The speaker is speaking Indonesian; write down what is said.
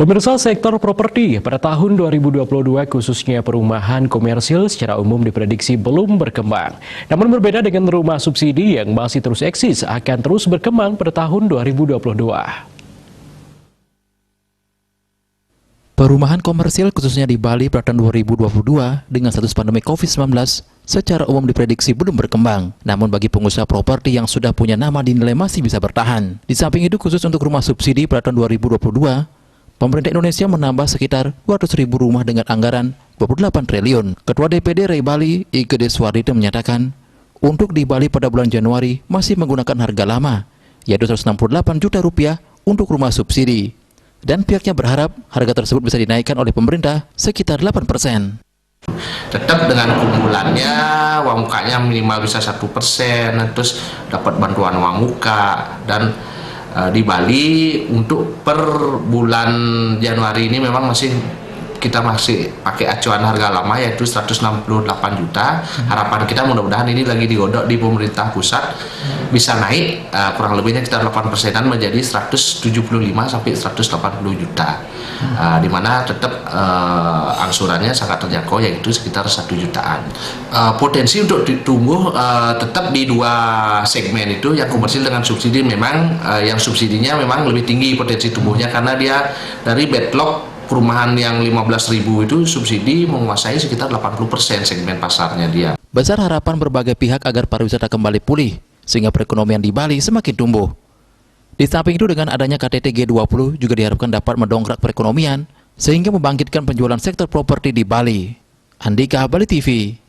Pemirsa, sektor properti pada tahun 2022 khususnya perumahan komersil secara umum diprediksi belum berkembang. Namun berbeda dengan rumah subsidi yang masih terus eksis akan terus berkembang pada tahun 2022. Perumahan komersil khususnya di Bali pada tahun 2022 dengan status pandemi COVID-19 secara umum diprediksi belum berkembang. Namun bagi pengusaha properti yang sudah punya nama dinilai masih bisa bertahan. Di samping itu khusus untuk rumah subsidi pada tahun 2022, pemerintah Indonesia menambah sekitar 200.000 rumah dengan anggaran 28 triliun. Ketua DPD Ray Bali, Ike Deswardito menyatakan, untuk di Bali pada bulan Januari masih menggunakan harga lama, yaitu 168 juta rupiah untuk rumah subsidi. Dan pihaknya berharap harga tersebut bisa dinaikkan oleh pemerintah sekitar 8%. Tetap dengan kumpulannya, uang mukanya minimal bisa 1%, terus dapat bantuan uang muka. Dan di Bali untuk per bulan Januari ini memang kita masih pakai acuan harga lama yaitu 168 juta. Harapan kita mudah-mudahan ini lagi digodok di pemerintah pusat bisa naik kurang lebihnya sekitar 8%-an menjadi 175 sampai 180 juta. Di mana tetap angsurannya sangat terjangkau yaitu sekitar 1 jutaan. Potensi untuk ditumbuh tetap di dua segmen itu, yang komersil dengan subsidi. Memang yang subsidinya memang lebih tinggi potensi tumbuhnya karena dia dari backlog perumahan yang 15.000 itu subsidi menguasai sekitar 80% segmen pasarnya dia. Besar harapan berbagai pihak agar pariwisata kembali pulih, sehingga perekonomian di Bali semakin tumbuh. Di samping itu dengan adanya KTT G20 juga diharapkan dapat mendongkrak perekonomian, sehingga membangkitkan penjualan sektor properti di Bali. Andika, Bali TV.